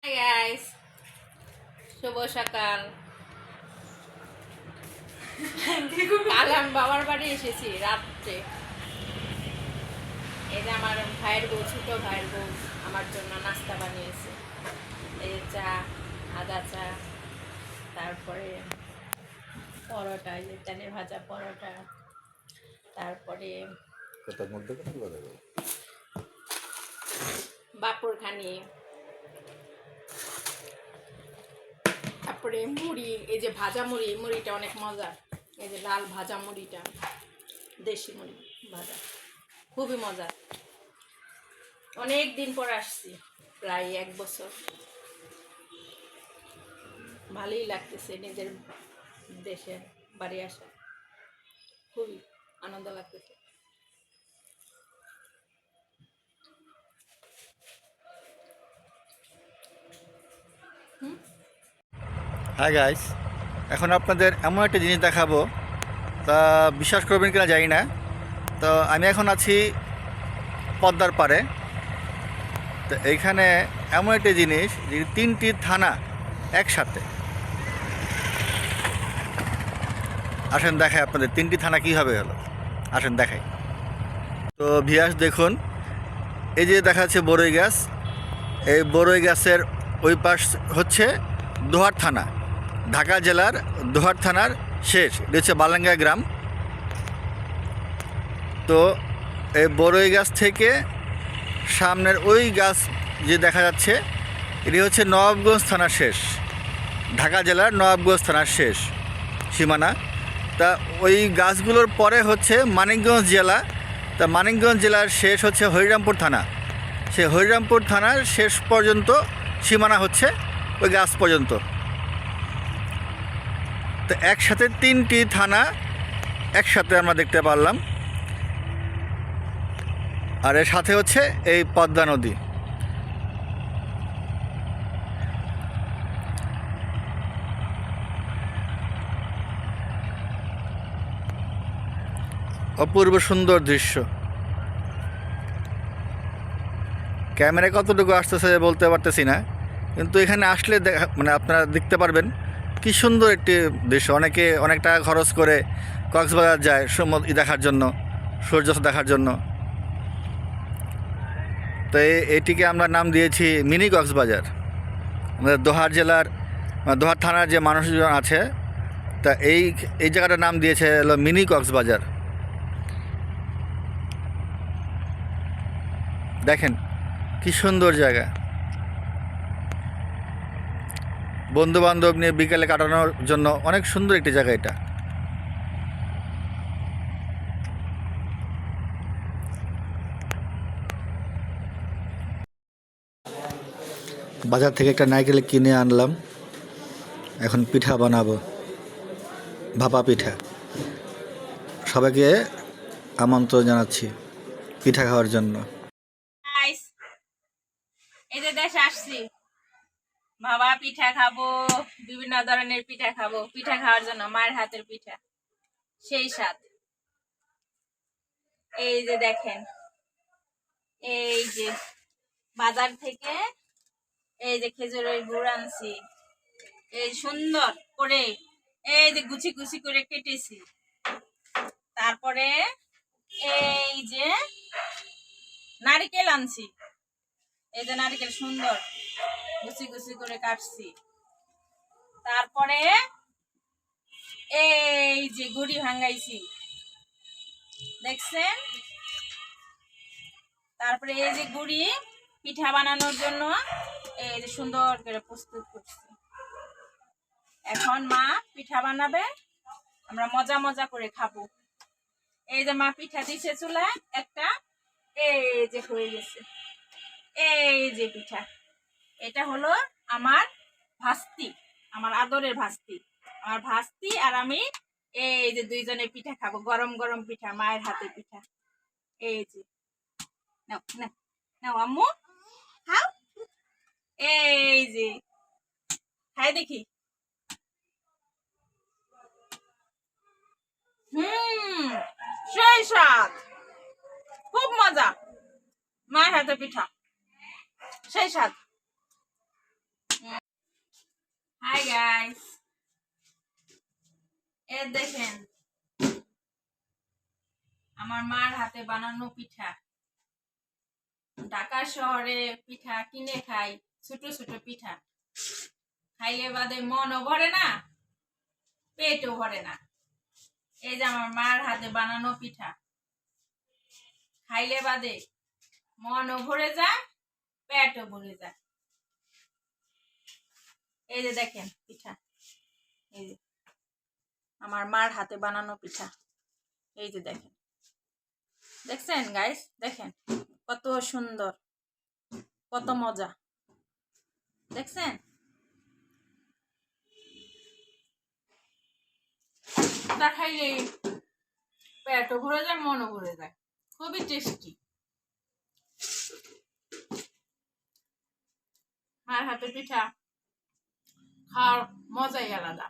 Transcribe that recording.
Hi guys, শুভ সকাল। কাল আমি বাবার বাড়ি এসেছি রাত্রে। এই যে আমার ভাইয়ের বউ, ছোট ভাইয়ের বউ আমার জন্য নাস্তা বানিয়েছে। এই যে চা, আদা চা, তারপরে পরোটা, এই যে তেলে ভাজা পরোটা, তারপরে বাপরখানি, তারপরে মুড়ি, এই যে ভাজা মুড়ি, মুড়িটা অনেক মজা। এই যে লাল ভাজা মুড়িটা, দেশি মুড়ি ভাজা, খুবই মজা। অনেক দিন পর আসছি, প্রায় 1 বছর। ভালোই লাগতেছে নিজের দেশে বাড়ি আসা, খুবই আনন্দ লাগতেছে। হাই গাইস, এখন আপনাদের এমন একটা জিনিস দেখাবো, তা বিশ্বাস করবেন কিনা জানি না। তো আমি এখন আছি পদ্মার পাড়ে। তো এইখানে এমন একটা জিনিস যে 3টি থানা একসাথে। আসেন দেখাই আপনাদের 3টি থানা কীভাবে হলো, আসেন দেখাই। তো ভিয়াস দেখুন, এই যে দেখা যাচ্ছে বড়ই গাছ, এই বড়ই গাছের ওই পাশ হচ্ছে দোহার থানা, ঢাকা জেলার দোহার থানার শেষ, এটা হচ্ছে বালাঙ্গা গ্রাম। তো এই বড়ই গাছ থেকে সামনের ওই গাছ যে দেখা যাচ্ছে, এটি হচ্ছে নবাবগঞ্জ থানার শেষ, ঢাকা জেলার নবাবগঞ্জ থানার শেষ সীমানা। তা ওই গাছগুলোর পরে হচ্ছে মানিকগঞ্জ জেলা। তা মানিকগঞ্জ জেলার শেষ হচ্ছে হরিরামপুর থানা, সেই হরিরামপুর থানার শেষ পর্যন্ত সীমানা হচ্ছে ওই গাছ পর্যন্ত। তো একসাথে 3টি থানা একসাথে আমরা দেখতে পারলাম। আর এর সাথে হচ্ছে এই পদ্মা নদী। অপূর্ব সুন্দর দৃশ্য। ক্যামেরায় কতটুকু আসতেছে বলতে পারতেছি না, কিন্তু এখানে আসলে মানে আপনারা দেখতে পারবেন কি সুন্দর একটি দৃশ্য। অনেকে অনেক টাকা খরচ করে কক্সবাজার যায় সমুদ্র দেখার জন্য, সূর্যাস্ত দেখার জন্য। তো এটিকে আমরা নাম দিয়েছি মিনি কক্সবাজার। আমাদের দোহার জেলার দোহার থানার যে মানুষজন আছে, তা এই জায়গাটার নাম দিয়েছে হলো মিনি কক্সবাজার। দেখেন কি সুন্দর জায়গা, বন্ধু বান্ধব নিয়ে বিকেলে কাটানোর জন্য অনেক সুন্দর একটি জায়গা এটা। বাজার থেকে একটা নারকেল কিনে আনলাম, এখন পিঠা বানাবো, ভাপা পিঠা। সবাইকে আমন্ত্রণ জানাচ্ছি পিঠা খাওয়ার জন্য। গাইস, এই যে দেশে আসছি, বাবা পিঠা খাবো, বিভিন্ন ধরনের পিঠা খাবো। পিঠা খাওয়ার জন্য মায়ের হাতের পিঠা সেই স্বাদ। এই যে দেখেন, এই যে বাজার থেকে এই যে খেজুরের গুড় আনছি, এই সুন্দর করে এই যে গুছি গুছি করে কেটেছি। তারপরে এই যে নারকেল আনছি, এই যে নারকেল সুন্দর গুছি গুছি করে কাটছি। তারপরে এই যে গুড়ি ভাঙাইছি, দেখছেন। তারপরে এই যে গুড়ি পিঠা বানানোর জন্য এই যে সুন্দর করে প্রস্তুত করছি। এখন মা পিঠা বানাবে, আমরা মজা মজা করে খাবো। এই যে মা পিঠা দিছে চুলায় একটা, এই যে হয়ে গেছে, এই যে পিঠা। এটা হলো আমার ভাস্তি, আমার আদরের ভাস্তি, আমার ভাস্তি আর আমি এই যে দুইজনে পিঠা খাবো, গরম গরম পিঠা, মায়ের হাতে পিঠা। এই যে নাও নাও নাও আম্মু খাও, এই যে খাই দেখি। সেই স্বাদ, খুব মজা, মায়ের হাতে পিঠা সেই স্বাদ। গাইস, এ দেখেন আমার মার হাতে বানানো পিঠা। ঢাকা শহরে পিঠা কিনে খাই, ছোট ছোট পিঠা খাইলে বাদে মনও ভরে না, পেটও ভরে না। এই যে আমার মার হাতে বানানো পিঠা, খাইলে বাদে মনও ভরে যায়, পেটও ভরে যায়। এই যে দেখেন পিঠা, এই যে আমার মার হাতে বানানো পিঠা, এই যে দেখেন, দেখছেন গাইস, দেখেন কত সুন্দর, কত মজা, দেখছেন? তা খাইলে পেটও ভরে যায়, মনও ভরে যায়, খুবই টেস্টি। মার হাতে পিঠা খাওয়ার মজাই আলাদা।